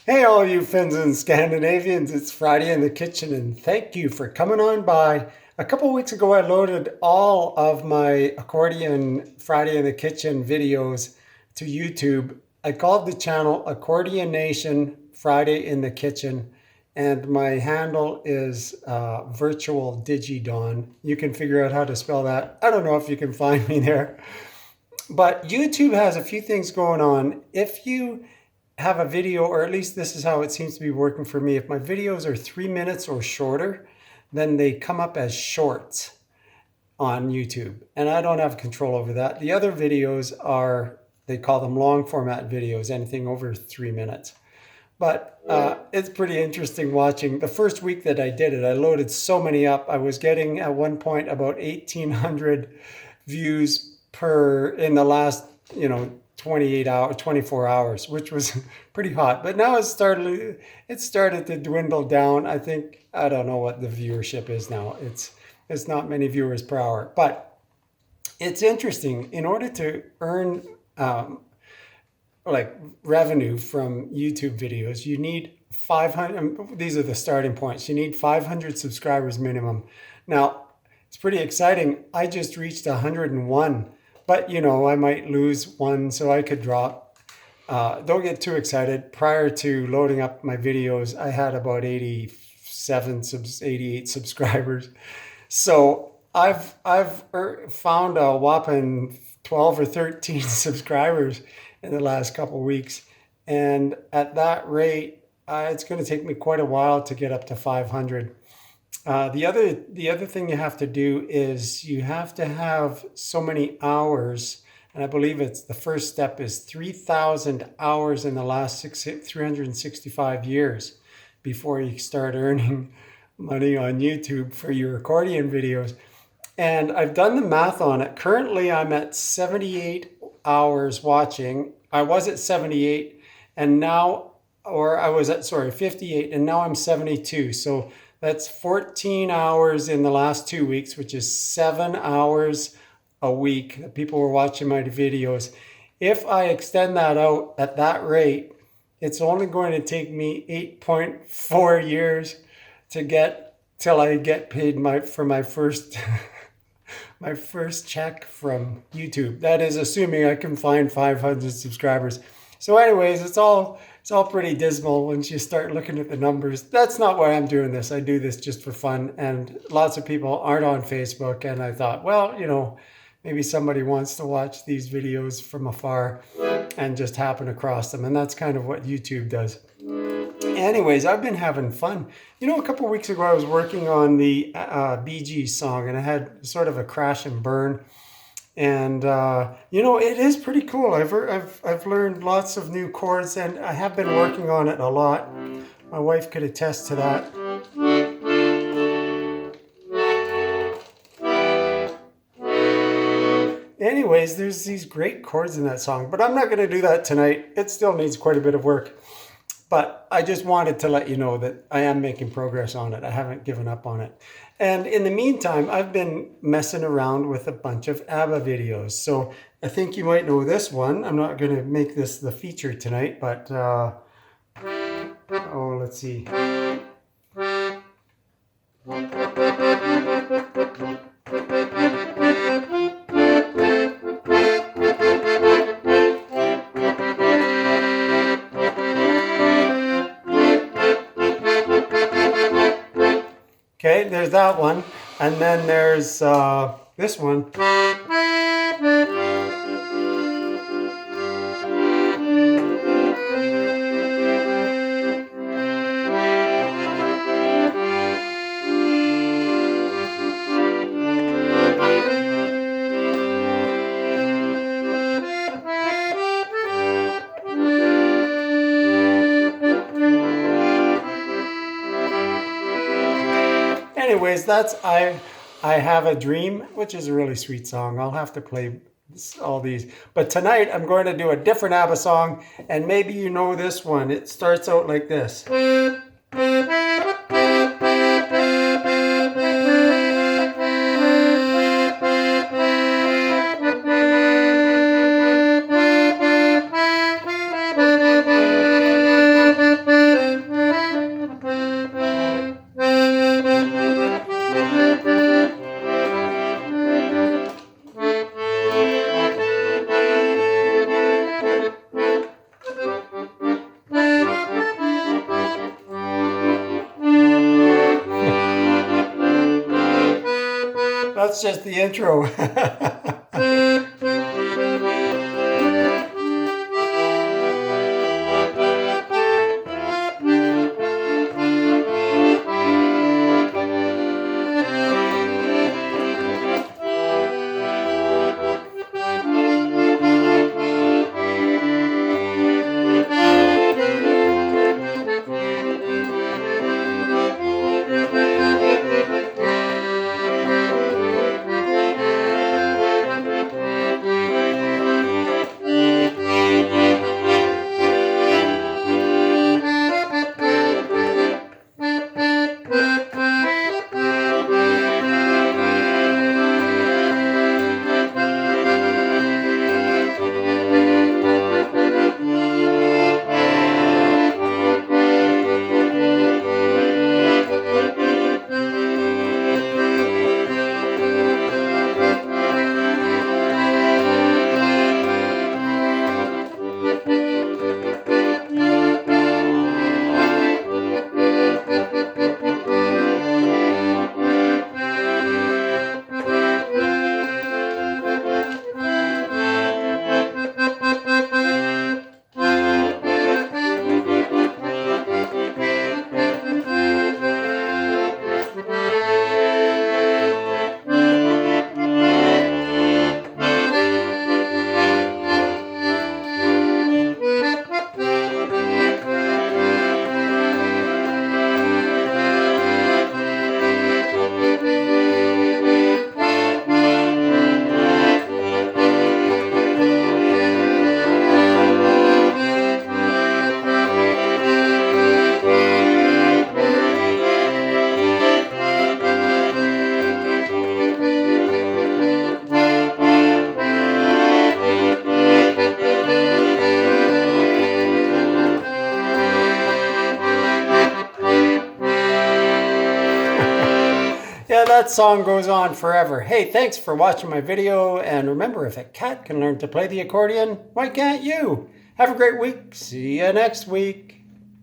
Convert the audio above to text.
Hey, all you Finns and Scandinavians, it's Friday in the kitchen, and thank you for coming on by. A couple weeks ago, I loaded all of my accordion Friday in the kitchen videos to YouTube. I called the channel Accordion Nation Friday in the Kitchen, and my handle is Virtual Digidon. You can figure out how to spell that. I don't know if you can find me there, but YouTube has a few things going on. If you have a video, or at least this is how it seems to be working for me. If my videos are 3 minutes or shorter, then they come up as shorts on YouTube. And I don't have control over that. The other videos are, they call them long format videos, anything over 3 minutes. But it's pretty interesting watching. The first week that I did it, I loaded so many up. I was getting at one point about 1,800 views per in the last, 28 hours, 24 hours, which was pretty hot. But now it started to dwindle down. I think I don't know what the viewership is now. It's not many viewers per hour, but it's interesting. In order to earn like revenue from YouTube videos, you need 500. These are the starting points. You need 500 subscribers minimum. Now, it's pretty exciting. I just reached 101, but I might lose one, so I could drop. Don't get too excited. Prior to loading up my videos, I had about 88 subscribers. So I've found a whopping 12 or 13 subscribers in the last couple of weeks, and at that rate, it's going to take me quite a while to get up to 500. The other thing you have to do is you have to have so many hours, and I believe it's the first step is 3,000 hours in the last 365 years before you start earning money on YouTube for your accordion videos. And I've done the math on it. Currently, I'm at 78 hours watching. I was at 78 and now, or I was at, sorry, 58 and now I'm 72. So that's 14 hours in the last 2 weeks, which is 7 hours a week that people were watching my videos. If I extend that out at that rate, it's only going to take me 8.4 years to get till I get paid for my first my first check from YouTube. That is assuming I can find 500 subscribers. So anyways, it's all pretty dismal once you start looking at the numbers. That's not why I'm doing this. I do this just for fun, and lots of people aren't on Facebook, and I thought, well, maybe somebody wants to watch these videos from afar and just happen across them, and that's kind of what YouTube does. Anyways, I've been having fun. A couple of weeks ago, I was working on the Bee Gees song, and I had sort of a crash and burn. And it is pretty cool. I've learned lots of new chords, and I have been working on it a lot. My wife could attest to that. Anyways, there's these great chords in that song, but I'm not going to do that tonight. It still needs quite a bit of work. But I just wanted to let you know that I am making progress on it. I haven't given up on it. And in the meantime, I've been messing around with a bunch of ABBA videos. So I think you might know this one. I'm not going to make this the feature tonight, but let's see. Okay, there's that one. And then there's this one. Anyways, that's I Have a Dream, which is a really sweet song. I'll have to play all these. But tonight I'm going to do a different ABBA song, and maybe you know this one. It starts out like this. that's just the intro. Yeah, that song goes on forever. Hey, thanks for watching my video. And remember, if a cat can learn to play the accordion, why can't you? Have a great week. See you next week.